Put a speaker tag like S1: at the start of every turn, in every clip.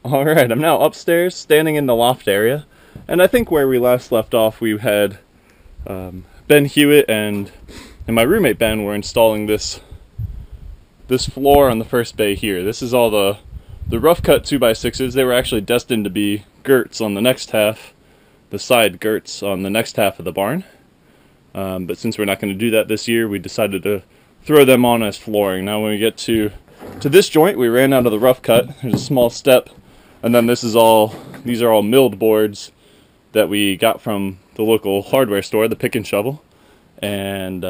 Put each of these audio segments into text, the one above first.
S1: Alright, I'm now upstairs, standing in the loft area, and I think where we last left off we had Ben Hewitt and my roommate Ben were installing this floor on the first bay here. This is all the rough cut 2x6s. They were actually destined to be girts on the next half, the side girts on the next half of the barn. But since we're not going to do that this year, we decided to throw them on as flooring. Now when we get to this joint, we ran out of the rough cut. There's a small step, and then these are all milled boards that we got from the local hardware store, the Pick and Shovel. And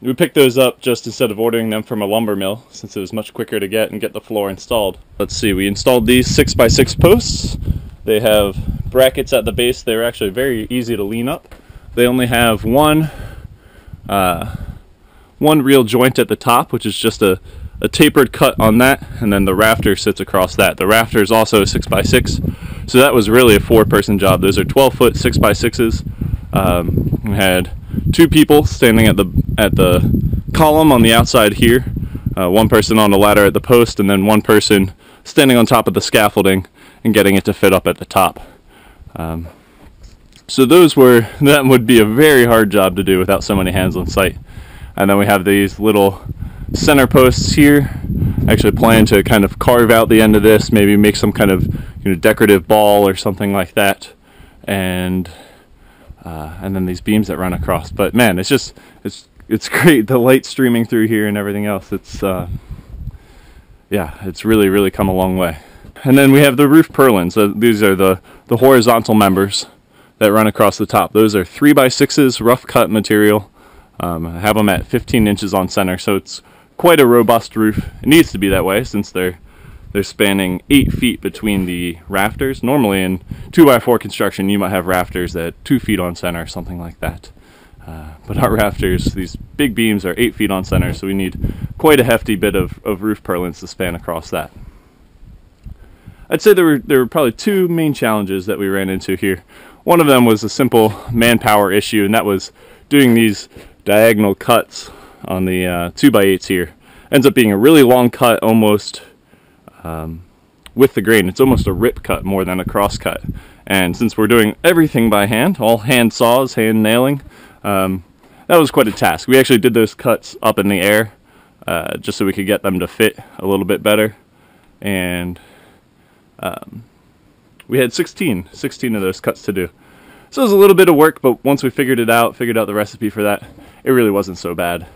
S1: we picked those up just instead of ordering them from a lumber mill, since it was much quicker to get and get the floor installed. Let's see, we installed these 6x6 posts. They have brackets at the base. They're actually very easy to lean up. They only have one real joint at the top, which is just a tapered cut on that, and then the rafter sits across that. The rafter is also a 6x6, so that was really a 4-person job. Those are 12-foot 6x6s. We had 2 people standing at the column on the outside here, one person on the ladder at the post, and then one person standing on top of the scaffolding and getting it to fit up at the top. So that would be a very hard job to do without so many hands on site. And then we have these little center posts here. I actually plan to kind of carve out the end of this, maybe make some kind of decorative ball or something like that, and then these beams that run across. But man, it's great, the light streaming through here and everything else. It's really come a long way. And then we have the roof purlins. These are the horizontal members that run across the top. Those are 3x6s, rough cut material. I have them at 15 inches on center, so it's quite a robust roof. It needs to be that way since they're spanning 8 feet between the rafters. Normally in 2x4 construction you might have rafters at 2 feet on center or something like that. But our rafters, these big beams, are 8 feet on center, so we need quite a hefty bit of roof purlins to span across that. I'd say there were probably 2 main challenges that we ran into here. One of them was a simple manpower issue, and that was doing these diagonal cuts on the 2x8s here. Ends up being a really long cut, almost with the grain. It's almost a rip cut more than a cross cut. And since we're doing everything by hand, all hand saws, hand nailing, that was quite a task. We actually did those cuts up in the air just so we could get them to fit a little bit better. And we had 16 of those cuts to do. So it was a little bit of work, but once we figured out the recipe for that, it really wasn't so bad.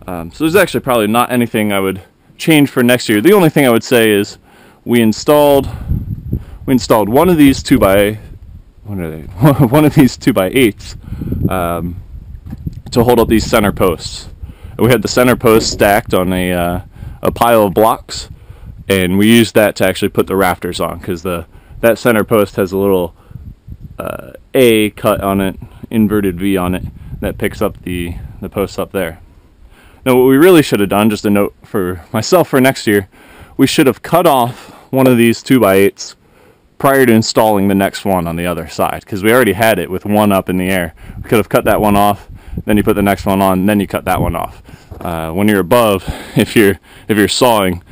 S1: So there's actually probably not anything I would change for next year. The only thing I would say is we installed one of these 2x8s to hold up these center posts. We had the center posts stacked on a pile of blocks, and we used that to actually put the rafters on, because that center post has a little A cut on it, inverted V on it, that picks up the posts up there. Now what we really should have done, just a note for myself for next year, we should have cut off one of these 2x8s prior to installing the next one on the other side, because we already had it with one up in the air. We could have cut that one off, then you put the next one on, then you cut that one off. When you're above, if you're sawing,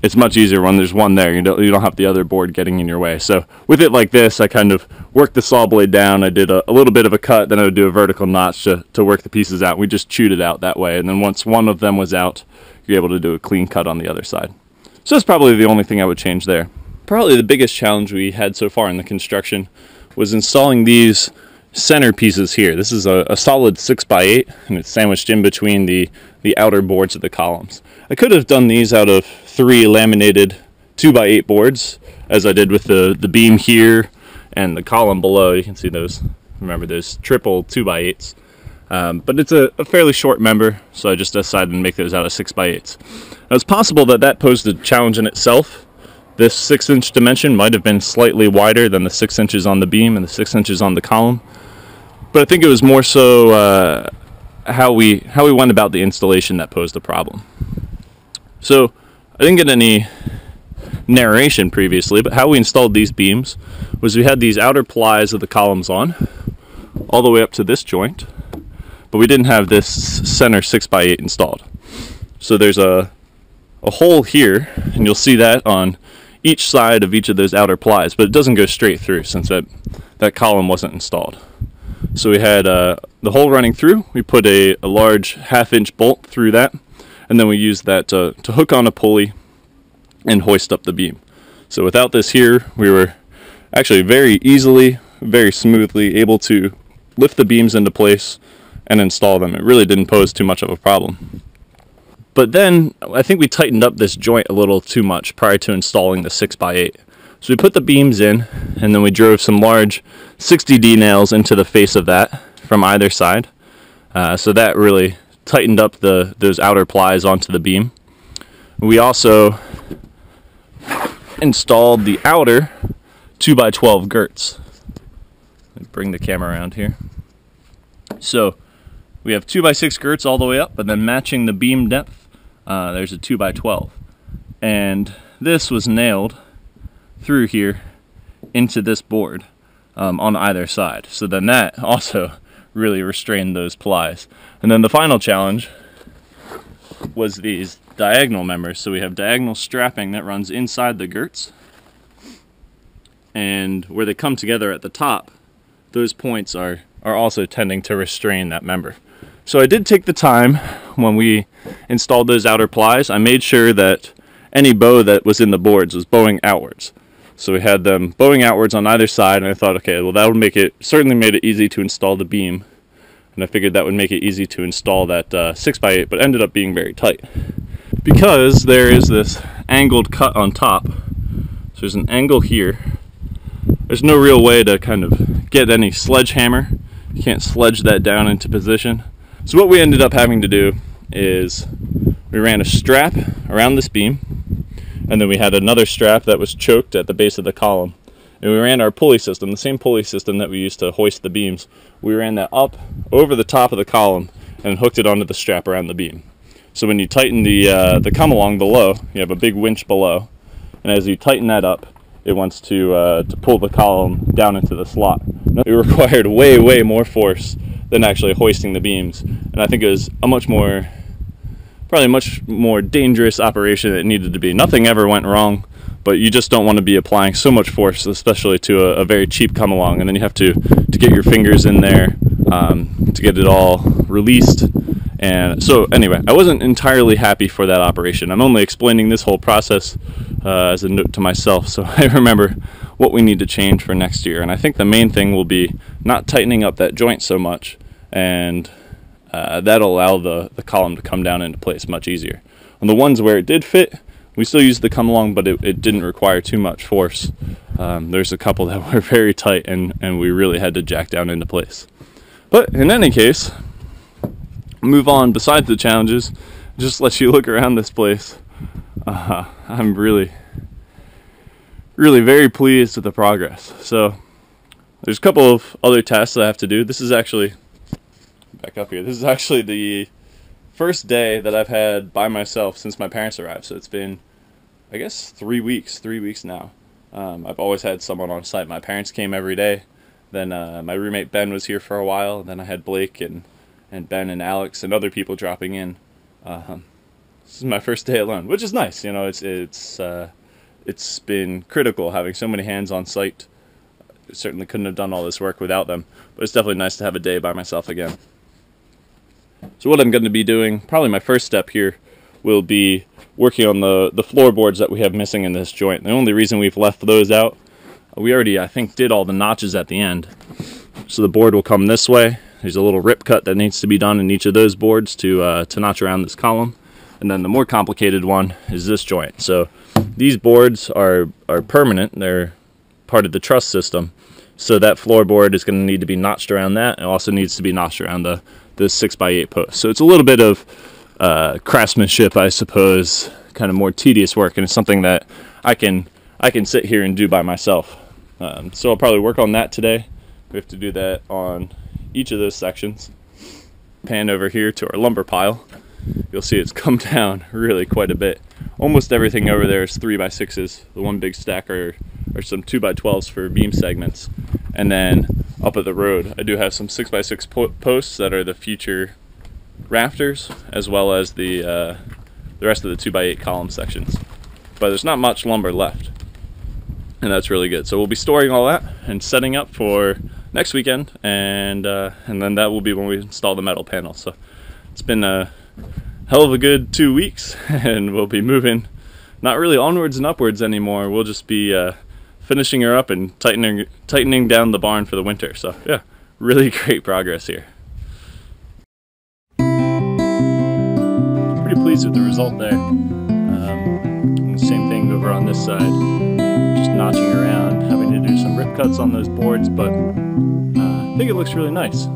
S1: it's much easier when there's one there. You don't have the other board getting in your way. So with it like this, I kind of worked the saw blade down. I did a little bit of a cut, then I would do a vertical notch to work the pieces out. We just chewed it out that way, and then once one of them was out, you're able to do a clean cut on the other side. So that's probably the only thing I would change there. Probably the biggest challenge we had so far in the construction was installing these center pieces here. This is a solid 6x8, and it's sandwiched in between the outer boards of the columns. I could have done these out of 3 laminated 2x8 boards, as I did with the beam here and the column below. You can see those. Remember, those triple 2x8s. But it's a fairly short member, so I just decided to make those out of 6x8s. Now, it's possible that posed a challenge in itself. This 6-inch dimension might have been slightly wider than the 6 inches on the beam and the 6 inches on the column. But I think it was more so how we went about the installation that posed a problem. So I didn't get any narration previously, but how we installed these beams was we had these outer plies of the columns on all the way up to this joint, but we didn't have this center 6x8 installed. So there's a hole here, and you'll see that on each side of each of those outer plies, but it doesn't go straight through since that column wasn't installed. So we had the hole running through. We put a large 1/2-inch bolt through that, and then we used that to hook on a pulley and hoist up the beam. So without this here, we were actually very easily, very smoothly able to lift the beams into place and install them. It really didn't pose too much of a problem. But then I think we tightened up this joint a little too much prior to installing the 6x8. So we put the beams in, and then we drove some large 60D nails into the face of that from either side. So that really tightened up those outer plies onto the beam. We also installed the outer 2x12 girts. Let me bring the camera around here. So we have 2x6 girts all the way up, and then matching the beam depth, there's a 2x12. And this was nailed through here into this board on either side. So then that also really restrained those plies. And then the final challenge was these diagonal members. So we have diagonal strapping that runs inside the girts, and where they come together at the top, those points are also tending to restrain that member. So I did take the time when we installed those outer plies. I made sure that any bow that was in the boards was bowing outwards. So we had them bowing outwards on either side, and I thought, okay, well, that would make it, certainly made it easy to install the beam, and I figured that would make it easy to install that 6x8, but ended up being very tight. Because there is this angled cut on top, so there's an angle here, there's no real way to kind of get any sledgehammer. You can't sledge that down into position. So what we ended up having to do is we ran a strap around this beam, and then we had another strap that was choked at the base of the column. And we ran our pulley system, the same pulley system that we used to hoist the beams. We ran that up over the top of the column and hooked it onto the strap around the beam. So when you tighten the come along below, you have a big winch below, and as you tighten that up, it wants to pull the column down into the slot. It required way more force than actually hoisting the beams, and I think it was a probably much more dangerous operation than it needed to be. Nothing ever went wrong, but you just don't want to be applying so much force, especially to a very cheap come along, and then you have to get your fingers in there to get it all released. And so anyway, I wasn't entirely happy for that operation. I'm only explaining this whole process as a note to myself, so I remember what we need to change for next year. And I think the main thing will be not tightening up that joint so much, and that'll allow the column to come down into place much easier. On the ones where it did fit, we still used the come along, but it didn't require too much force. There's a couple that were very tight, and we really had to jack down into place. But in any case, move on besides the challenges, just let you look around this place. I'm really very pleased with the progress. So there's a couple of other tests that I have to do. This is actually, back up here, this is actually the first day that I've had by myself since my parents arrived. So it's been, I guess, 3 weeks now. I've always had someone on site. My parents came every day. Then my roommate Ben was here for a while. And then I had Blake and Ben and Alex and other people dropping in. This is my first day alone, which is nice. You know, it's been critical having so many hands on site. I certainly couldn't have done all this work without them, but it's definitely nice to have a day by myself again. So what I'm going to be doing, probably my first step here, will be working on the floorboards that we have missing in this joint. The only reason we've left those out, we already, I think, did all the notches at the end. So the board will come this way. There's a little rip cut that needs to be done in each of those boards to notch around this column. And then the more complicated one is this joint. So these boards are permanent. They're part of the truss system. So that floorboard is going to need to be notched around that. It also needs to be notched around the 6x8 post. So it's a little bit of craftsmanship, I suppose, kind of more tedious work, and it's something that I can sit here and do by myself. So I'll probably work on that today. We have to do that on each of those sections. Pan over here to our lumber pile. You'll see it's come down really quite a bit. Almost everything over there is 3x6s. The one big stack are some 2x12s for beam segments. And then up at the road, I do have some 6x6 posts that are the future rafters, as well as the rest of the 2x8 column sections. But there's not much lumber left. and that's really good. So we'll be storing all that and setting up for next weekend, and then that will be when we install the metal panel. So it's been a hell of a good 2 weeks, and we'll be moving not really onwards and upwards anymore. We'll just be finishing her up and tightening down the barn for the winter. So yeah, really great progress here. Pretty pleased with the result there. And the same thing over on this side, just notching around, having to do some rip cuts on those boards, but I think it looks really nice.